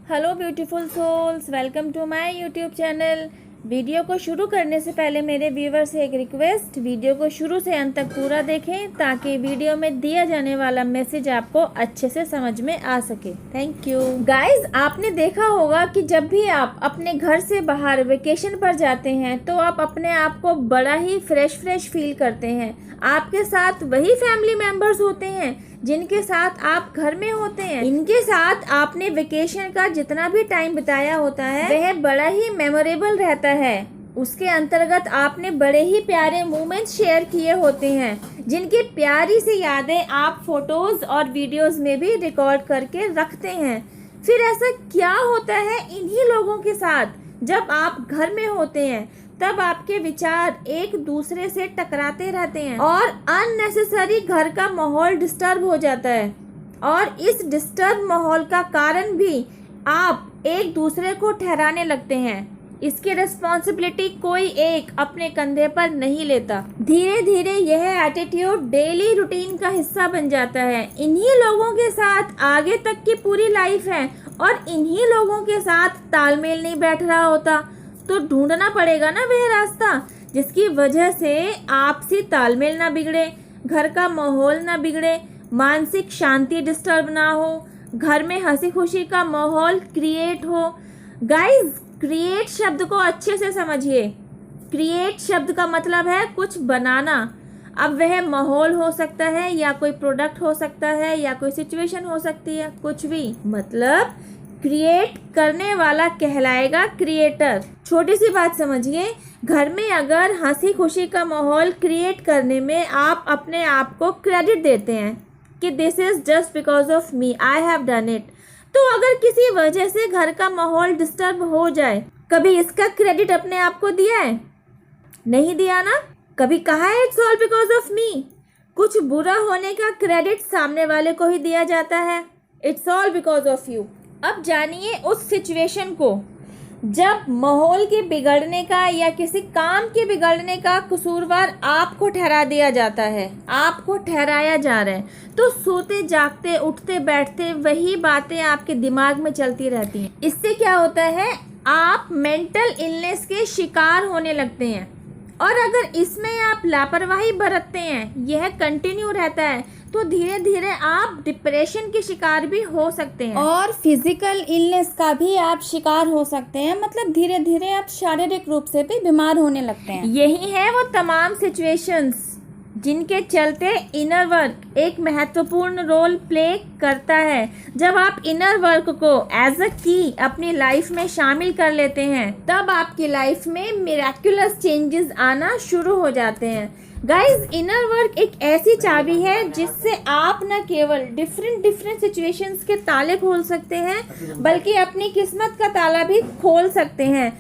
Hello beautiful souls, welcome to my YouTube channel. Video को शुरू करने से पहले मेरे व्यूवर से एक रिक्वेस्ट, वीडियो को शुरू से अंत तक पूरा देखें ताकि वीडियो में दिया जाने वाला मैसेज आपको अच्छे से समझ में आ सके। Thank you guys. आपने देखा होगा कि जब भी आप अपने घर से बाहर वेकेशन पर जाते हैं तो आप अपने आप को बड़ा ही फ्रेश फील करते हैं। आपके साथ वही फैमिली मेंबर्स होते हैं जिनके साथ आप घर में होते हैं। इनके साथ आपने वेकेशन का जितना भी टाइम बिताया होता है वह बड़ा ही मेमोरेबल रहता है। उसके अंतर्गत आपने बड़े ही प्यारे मोमेंट्स शेयर किए होते हैं जिनकी प्यारी सी यादें आप फोटोज और वीडियोस में भी रिकॉर्ड करके रखते हैं। फिर ऐसा क्या होता है इन्हीं लोगों के साथ जब आप घर में होते हैं, तब आपके विचार एक दूसरे से टकराते रहते हैं और अननेसेसरी घर का माहौल डिस्टर्ब हो जाता है। और इस डिस्टर्ब माहौल का कारण भी आप एक दूसरे को ठहराने लगते हैं। इसकी रिस्पॉन्सिबिलिटी कोई एक अपने कंधे पर नहीं लेता। धीरे धीरे यह एटीट्यूड डेली रूटीन का हिस्सा बन जाता है। इन्हीं लोगों के साथ आगे तक की पूरी लाइफ है और इन्हीं लोगों के साथ तालमेल नहीं बैठ रहा होता तो ढूंढना पड़ेगा ना वह रास्ता जिसकी वजह से आपसी तालमेल ना बिगड़े, घर का माहौल ना बिगड़े, मानसिक शांति डिस्टर्ब ना हो, घर में हंसी खुशी का माहौल क्रिएट हो। गाइस, क्रिएट शब्द को अच्छे से समझिए। क्रिएट शब्द का मतलब है कुछ बनाना। अब वह माहौल हो सकता है या कोई प्रोडक्ट हो सकता है या कोई सिचुएशन हो सकती है, कुछ भी। मतलब क्रिएट करने वाला कहलाएगा क्रिएटर। छोटी सी बात समझिए, घर में अगर हंसी खुशी का माहौल क्रिएट करने में आप अपने आप को क्रेडिट देते हैं कि this is just because of me, I have done it, तो अगर किसी वजह से घर का माहौल डिस्टर्ब हो जाए, कभी इसका क्रेडिट अपने आप को दिया है? नहीं दिया ना। कभी कहा है it's all because of me? कुछ बुरा होने का क्रेडिट सामने वाले को ही दिया जाता है, it's all because of you. अब जानिए उस सिचुएशन को जब माहौल के बिगड़ने का या किसी काम के बिगड़ने का कसूरवार आपको ठहरा दिया जाता है, आपको ठहराया जा रहा है, तो सोते जागते उठते बैठते वही बातें आपके दिमाग में चलती रहती हैं। इससे क्या होता है, आप मेंटल इलनेस के शिकार होने लगते हैं। और अगर इसमें आप लापरवाही बरतते हैं, यह कंटिन्यू रहता है, तो धीरे धीरे आप डिप्रेशन के शिकार भी हो सकते हैं और फिजिकल इलनेस का भी आप शिकार हो सकते हैं। मतलब धीरे धीरे आप शारीरिक रूप से भी बीमार होने लगते हैं। यही है वो तमाम सिचुएशंस जिनके चलते इनर वर्क एक महत्वपूर्ण रोल प्ले करता है। जब आप इनर वर्क को एज अ की अपनी लाइफ में शामिल कर लेते हैं, तब आपकी लाइफ में मिरेक्युलस चेंजेस आना शुरू हो जाते हैं। गाइज, इनर वर्क एक ऐसी चाबी है जिससे आप न केवल डिफरेंट सिचुएशंस के ताले खोल सकते हैं, बल्कि अपनी किस्मत का ताला भी खोल सकते हैं।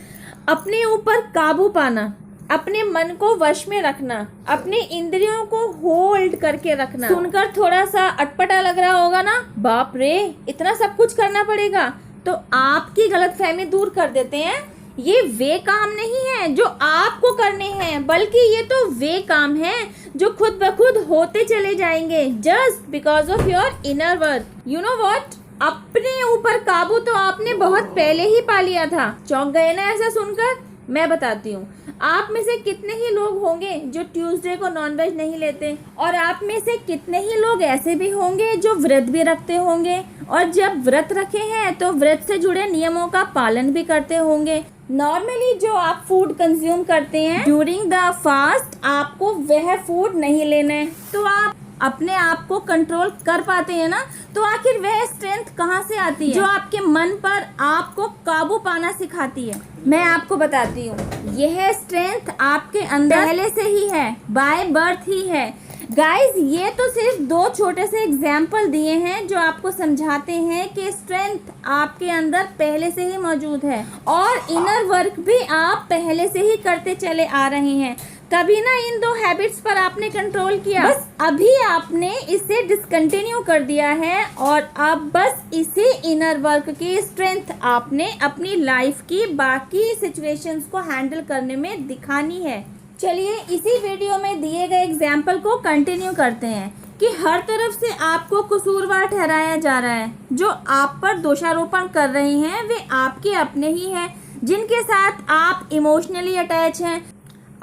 अपने ऊपर काबू पाना, अपने मन को वश में रखना, अपने इंद्रियों को होल्ड करके रखना। सुनकर थोड़ा सा अटपटा लग रहा होगा ना, बाप रे इतना सब कुछ करना पड़ेगा, तो आपकी गलतफहमी दूर कर देते हैं। ये वे काम नहीं है जो आपको करने हैं, बल्कि ये तो वे काम हैं जो खुद ब खुद होते चले जाएंगे just because of your inner work. You know what, अपने ऊपर काबू तो आपने बहुत पहले ही पा लिया था। चौंक गए ना ऐसा सुनकर? मैं बताती हूँ, आप में से कितने ही लोग होंगे जो ट्यूसडे को नॉनवेज नहीं लेते, और आप में से कितने ही लोग ऐसे भी होंगे जो व्रत भी रखते होंगे, और जब व्रत रखे हैं तो व्रत से जुड़े नियमों का पालन भी करते होंगे। नॉर्मली जो आप फूड कंज्यूम करते हैं ड्यूरिंग द फास्ट, आपको वह फूड नहीं लेना है, तो आप अपने आप को कंट्रोल कर पाते हैं ना। तो आखिर वह स्ट्रेंथ कहाँ से आती है जो आपके मन पर आपको काबू पाना सिखाती है? मैं आपको बताती हूँ, यह स्ट्रेंथ आपके अंदर पहले से ही है, बाय बर्थ ही है। गाइज, ये तो सिर्फ दो छोटे से एग्जाम्पल दिए हैं जो आपको समझाते हैं कि स्ट्रेंथ आपके अंदर पहले से ही मौजूद है और इनर वर्क भी आप पहले से ही करते चले आ रहे हैं। तभी ना इन दो हैबिट्स पर आपने कंट्रोल किया, बस अभी आपने इसे डिसकंटिन्यू कर दिया है और अब बस इसी इनर वर्क की स्ट्रेंथ आपने अपनी लाइफ की बाकी सिचुएशंस को हैंडल करने में दिखानी है। चलिए इसी वीडियो में दिए गए एग्जाम्पल को कंटिन्यू करते हैं। कि हर तरफ से आपको कसूरवार ठहराया जा रहा है। जो आप पर दोषारोपण कर रहे हैं वे आपके अपने ही हैं, जिनके साथ आप इमोशनली अटैच हैं।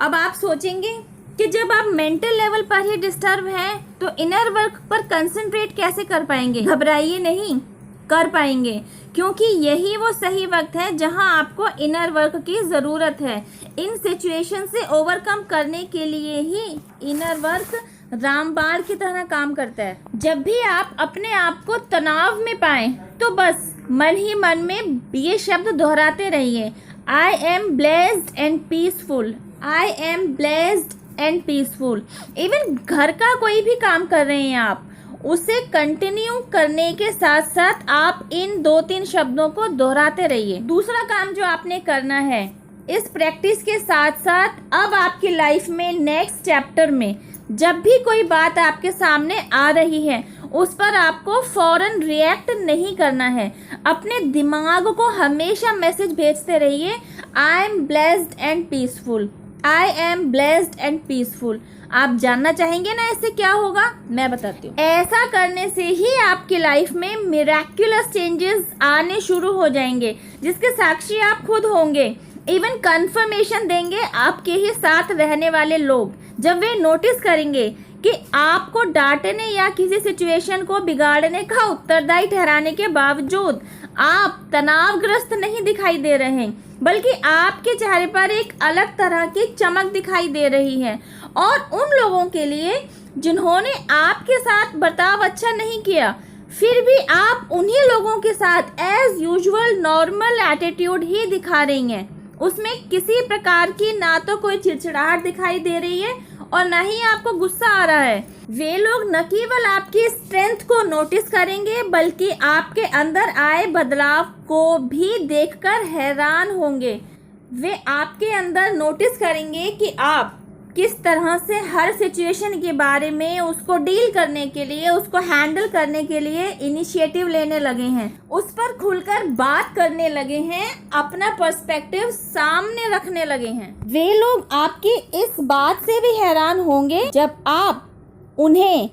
अब आप सोचेंगे कि जब आप मेंटल लेवल पर ही डिस्टर्ब हैं तो इनर वर्क पर कंसंट्रेट कैसे कर पाएंगे। घबराइए नहीं, कर पाएंगे, क्योंकि यही वो सही वक्त है जहां आपको इनर वर्क की ज़रूरत है। इन सिचुएशन से ओवरकम करने के लिए ही इनर वर्क रामबाण की तरह काम करता है। जब भी आप अपने आप को तनाव में पाएं तो बस मन ही मन में ये शब्द दोहराते रहिए, I am blessed and peaceful, I am blessed and peaceful. Even घर का कोई भी काम कर रहे हैं आप, उसे कंटिन्यू करने के साथ साथ आप इन 2-3 शब्दों को दोहराते रहिए। दूसरा काम जो आपने करना है, इस प्रैक्टिस के साथ साथ अब आपकी लाइफ में नेक्स्ट चैप्टर में जब भी कोई बात आपके सामने आ रही है उस पर आपको फौरन रिएक्ट नहीं करना है। अपने दिमाग को हमेशा मैसेज भेजते रहिए, I am blessed and peaceful, I am blessed and peaceful. आप जानना चाहेंगे ना इससे क्या होगा, मैं बताती हूँ। ऐसा करने से ही आपकी लाइफ में मिरेक्युलस चेंजेस आने शुरू हो जाएंगे, जिसके साक्षी आप खुद होंगे। इवन कंफर्मेशन देंगे आपके ही साथ रहने वाले लोग, जब वे नोटिस करेंगे कि आपको डांटने या किसी सिचुएशन को बिगाड़ने का उत्तरदायी ठहराने के बावजूद आप तनावग्रस्त नहीं दिखाई दे रहे हैं, बल्कि आपके चेहरे पर एक अलग तरह की चमक दिखाई दे रही है। और उन लोगों के लिए जिन्होंने आपके साथ बर्ताव अच्छा नहीं किया, फिर भी आप उन्हीं लोगों के साथ एज यूजुअल नॉर्मल एटीट्यूड ही दिखा रही हैं। उसमें किसी प्रकार की ना तो कोई चिड़चिड़ाहट दिखाई दे रही है और ना ही आपको गुस्सा आ रहा है। वे लोग न केवल आपकी स्ट्रेंथ को नोटिस करेंगे, बल्कि आपके अंदर आए बदलाव को भी देखकर हैरान होंगे। वे आपके अंदर नोटिस करेंगे कि आप किस तरह से हर सिचुएशन के बारे में उसको डील करने के लिए, उसको हैंडल करने के लिए इनिशिएटिव लेने लगे हैं, उस पर खुलकर बात करने लगे हैं, अपना पर्सपेक्टिव सामने रखने लगे हैं। वे लोग आपकी इस बात से भी हैरान होंगे जब आप उन्हें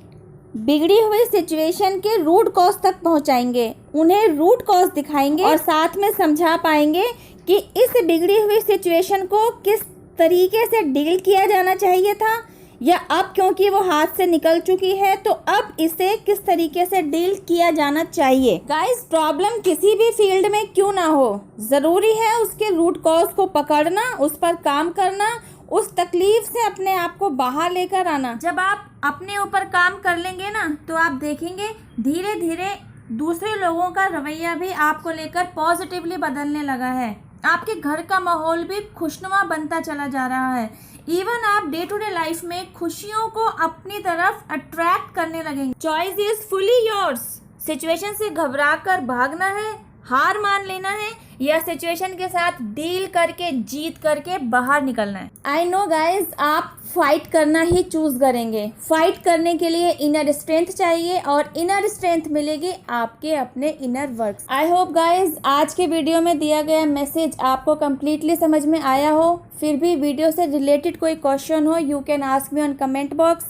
बिगड़ी हुई सिचुएशन के रूट कॉज तक पहुंचाएंगे, उन्हें रूट कॉज दिखाएंगे और साथ में समझा पाएंगे कि इस बिगड़ी हुई सिचुएशन को किस तरीके से डील किया जाना चाहिए था, या अब क्योंकि वो हाथ से निकल चुकी है तो अब इसे किस तरीके से डील किया जाना चाहिए। गाइस, प्रॉब्लम किसी भी फील्ड में क्यों ना हो, ज़रूरी है उसके रूट कॉज को पकड़ना, उस पर काम करना, उस तकलीफ से अपने आप को बाहर लेकर आना। जब आप अपने ऊपर काम कर लेंगे ना तो आप देखेंगे धीरे धीरे दूसरे लोगों का रवैया भी आपको लेकर पॉजिटिवली बदलने लगा है। आपके घर का माहौल भी खुशनुमा बनता चला जा रहा है। इवन आप डे टू डे लाइफ में खुशियों को अपनी तरफ अट्रैक्ट करने लगेंगे। Choice is fully yours. Situation से घबरा कर भागना है, हार मान लेना है, या सिचुएशन के साथ डील करके जीत करके बाहर निकलना है। आई नो गाइज, आप फाइट करना ही चूज करेंगे। फाइट करने के लिए इनर स्ट्रेंथ चाहिए और इनर स्ट्रेंथ मिलेगी आपके अपने inner work. I hope guys आज के वीडियो में दिया गया मैसेज आपको कम्प्लीटली समझ में आया हो। फिर भी वीडियो से रिलेटेड कोई क्वेश्चन हो, you can ask me on comment box.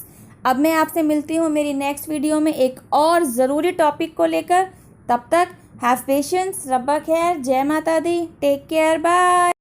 अब मैं आपसे मिलती हूँ मेरी नेक्स्ट वीडियो में एक और ज़रूरी टॉपिक को लेकर। तब तक हैव पेशेंस, रब्बा खैर, जय माता दी, टेक केयर, बाय।